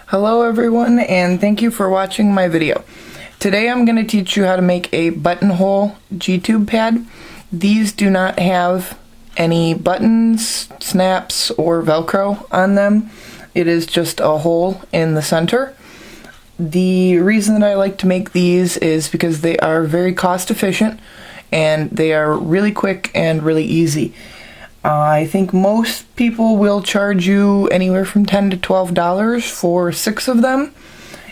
Hello everyone, and thank you for watching my video. Today I'm going to teach you how to make a buttonhole G-tube pad. These do not have any buttons, snaps, or Velcro on them. It is just a hole in the center. The reason that I like to make these is because they are very cost efficient and they are really quick and really easy. I think most people will charge you anywhere from $10 to $12 for 6 of them.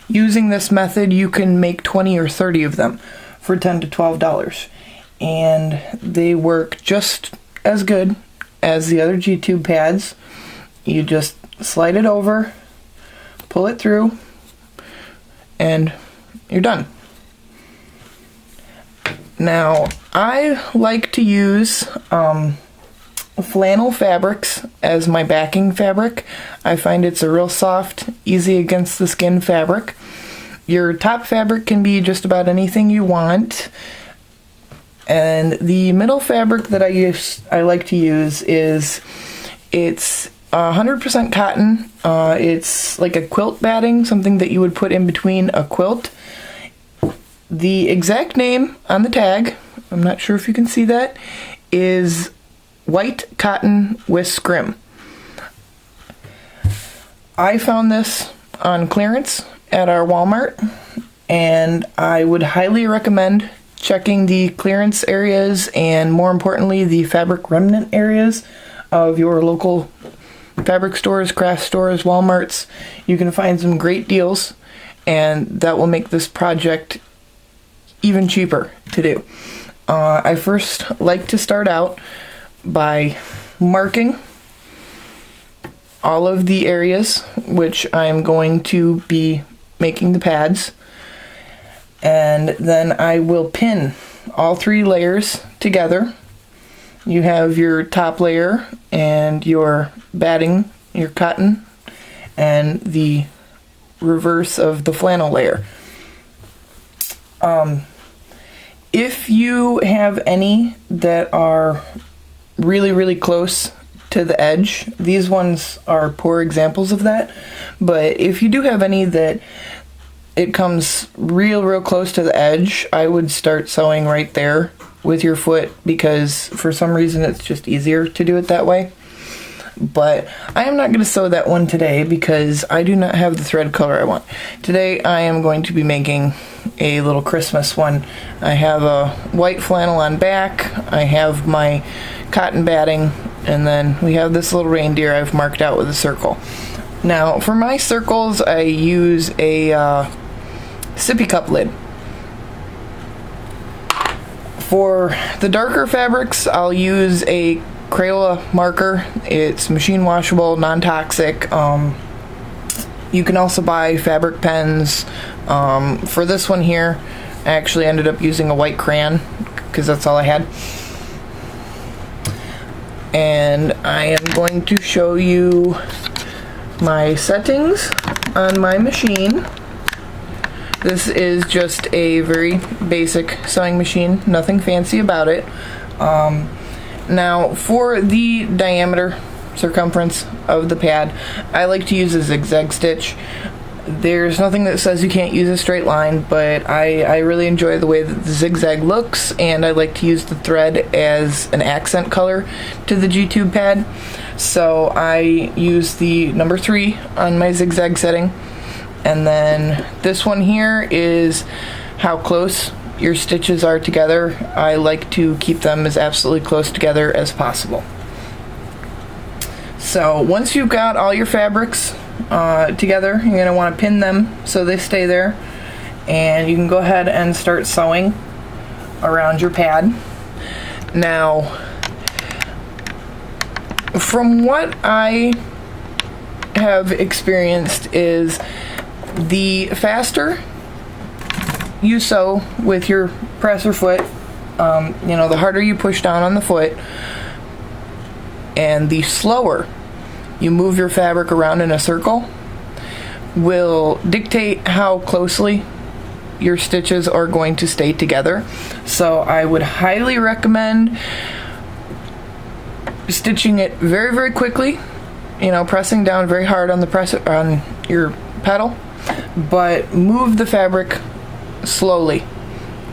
Using this method, you can make 20 or 30 of them for $10 to $12. And they work just as good as the other G-tube pads. You just slide it over, pull it through, and you're done. Now, I like to use flannel fabrics as my backing fabric. I find it's a real soft, easy against the skin fabric. Your top fabric can be just about anything you want. And the middle fabric that I like to use is, it's 100% cotton. It's like a quilt batting, something that you would put in between a quilt. The exact name on the tag, I'm not sure if you can see that, is white cotton with scrim. I found this on clearance at our Walmart, and I would highly recommend checking the clearance areas and, more importantly, the fabric remnant areas of your local fabric stores, craft stores, Walmarts. You can find some great deals, and that will make this project even cheaper to do. I first like to start out by marking all of the areas which I'm going to be making the pads, and then I will pin all 3 layers together. You have your top layer and your batting, your cotton, and the reverse of the flannel layer. If you have any that are really close to the edge, these ones are poor examples of that, but if you do have any that it comes real close to the edge, I would start sewing right there with your foot, because for some reason it's just easier to do it that way. But I am not going to sew that one today because I do not have the thread color I want. Today I am going to be making a little Christmas one. I have a white flannel on back, I have my cotton batting, and then we have this little reindeer I've marked out with a circle. Now, for my circles, I use a sippy cup lid. For the darker fabrics, I'll use a Crayola marker. It's machine washable, non-toxic. You can also buy fabric pens. For this one here, I actually ended up using a white crayon because that's all I had. And I am going to show you my settings on my machine. This is just a very basic sewing machine, nothing fancy about it. Now, for the diameter, circumference of the pad, I like to use a zigzag stitch. There's nothing that says you can't use a straight line, but I really enjoy the way that the zigzag looks, and I like to use the thread as an accent color to the G-tube pad. So I use the number 3 on my zigzag setting, and then this one here is how close your stitches are together. I like to keep them as absolutely close together as possible. So once you've got all your fabrics together, you're going to want to pin them so they stay there, and you can go ahead and start sewing around your pad. Now, from what I have experienced is the faster you sew with your presser foot, the harder you push down on the foot, and the slower you move your fabric around in a circle will dictate how closely your stitches are going to stay together. So I would highly recommend stitching it very quickly, pressing down very hard on the on your pedal, but move the fabric slowly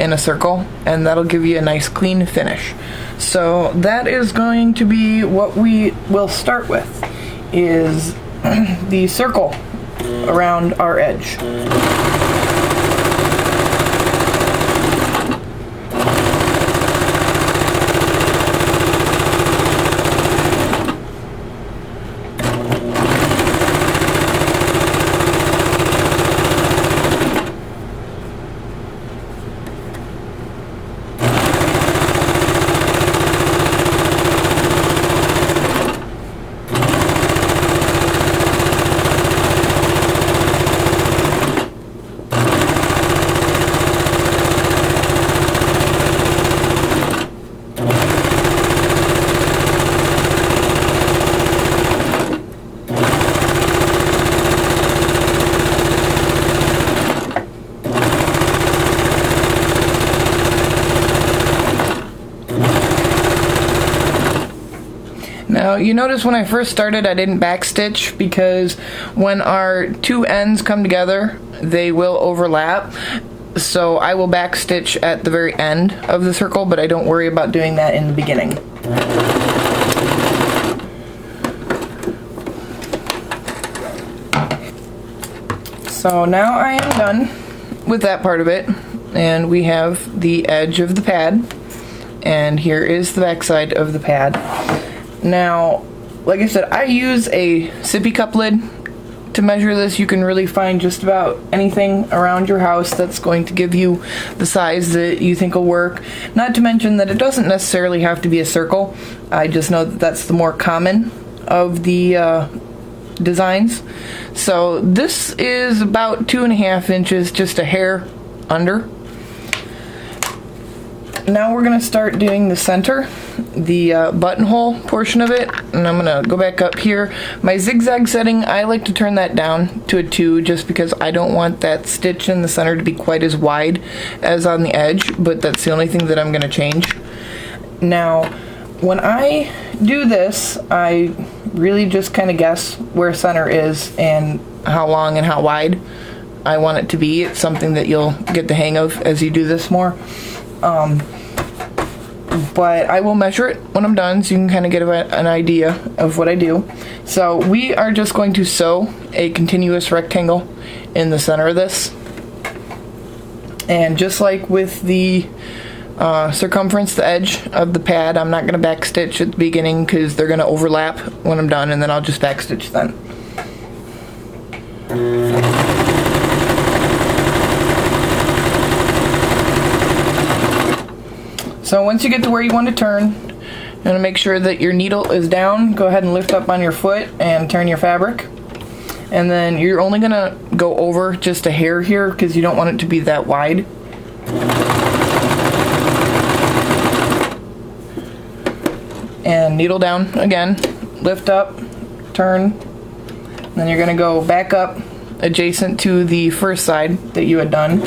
in a circle, and that'll give you a nice clean finish. So that is going to be what we will start with, is the circle around our edge. Now you notice when I first started I didn't backstitch, because when our two ends come together they will overlap. So I will backstitch at the very end of the circle, but I don't worry about doing that in the beginning. So now I am done with that part of it, and we have the edge of the pad, and here is the back side of the pad. Now, like I said, I use a sippy cup lid to measure this. You can really find just about anything around your house that's going to give you the size that you think will work. Not to mention that it doesn't necessarily have to be a circle. I just know that that's the more common of the designs. So this is about 2.5 inches, just a hair under. Now we're going to start doing the center, the buttonhole portion of it, and I'm going to go back up here. My zigzag setting, I like to turn that down to a 2, just because I don't want that stitch in the center to be quite as wide as on the edge, but that's the only thing that I'm going to change. Now, when I do this, I really just kind of guess where center is and how long and how wide I want it to be. It's something that you'll get the hang of as you do this more. But I will measure it when I'm done, so you can kind of get an idea of what I do. So we are just going to sew a continuous rectangle in the center of this. And just like with the circumference, the edge of the pad, I'm not going to backstitch at the beginning because they're going to overlap when I'm done, and then I'll just backstitch then. So once you get to where you want to turn, you're going to make sure that your needle is down. Go ahead and lift up on your foot and turn your fabric. And then you're only going to go over just a hair here because you don't want it to be that wide. And needle down again, lift up, turn, and then you're going to go back up adjacent to the first side that you had done.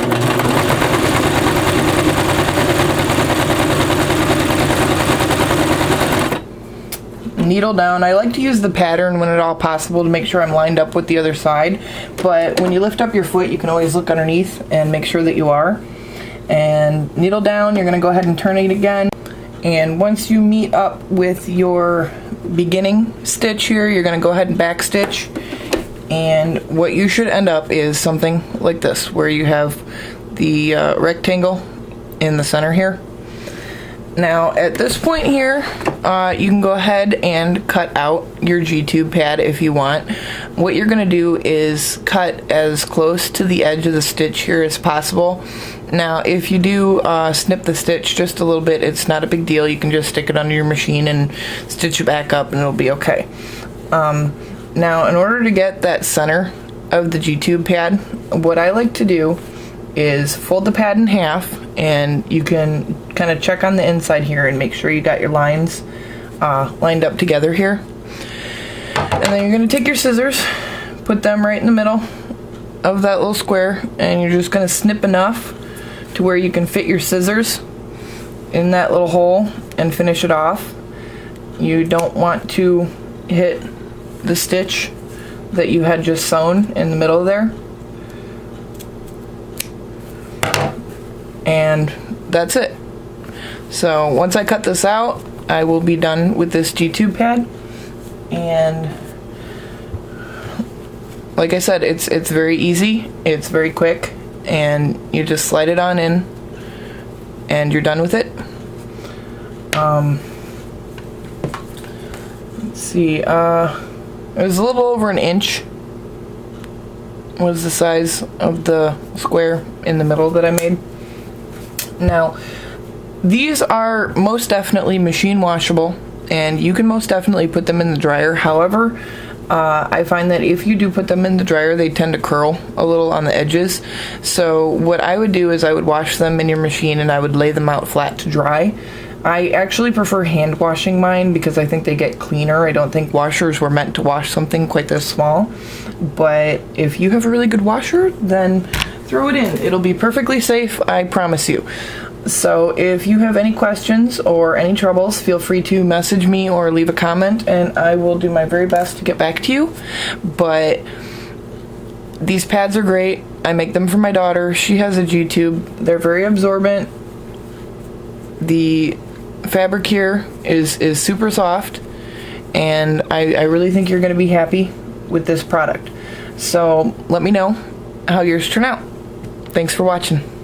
Needle down. I like to use the pattern when at all possible to make sure I'm lined up with the other side, but when you lift up your foot you can always look underneath and make sure that you are. And needle down, you're going to go ahead and turn it again, and once you meet up with your beginning stitch here, you're going to go ahead and back stitch, and what you should end up is something like this, where you have the rectangle in the center here. Now at this point here, you can go ahead and cut out your G-tube pad if you want. What you're going to do is cut as close to the edge of the stitch here as possible. Now if you do snip the stitch just a little bit, it's not a big deal. You can just stick it under your machine and stitch it back up and it'll be okay. Now in order to get that center of the G-tube pad, what I like to do is fold the pad in half, and you can kind of check on the inside here and make sure you got your lines lined up together here. And then you're going to take your scissors, put them right in the middle of that little square, and you're just going to snip enough to where you can fit your scissors in that little hole and finish it off. You don't want to hit the stitch that you had just sewn in the middle there. And that's it. So once I cut this out, I will be done with this G-tube pad. And like I said, it's very easy, it's very quick, and you just slide it on in and you're done with it. Let's see, it was a little over an inch was the size of the square in the middle that I made. Now, these are most definitely machine washable, and you can most definitely put them in the dryer. However, I find that if you do put them in the dryer, they tend to curl a little on the edges. So what I would do is I would wash them in your machine and I would lay them out flat to dry. I actually prefer hand washing mine because I think they get cleaner. I don't think washers were meant to wash something quite this small. But if you have a really good washer, then throw it in. It'll be perfectly safe, I promise you. So if you have any questions or any troubles, feel free to message me or leave a comment and I will do my very best to get back to you. But these pads are great. I make them for my daughter. She has a G-tube. They're very absorbent. The fabric here is super soft, and I really think you're going to be happy with this product. So let me know how yours turn out. Thanks for watching.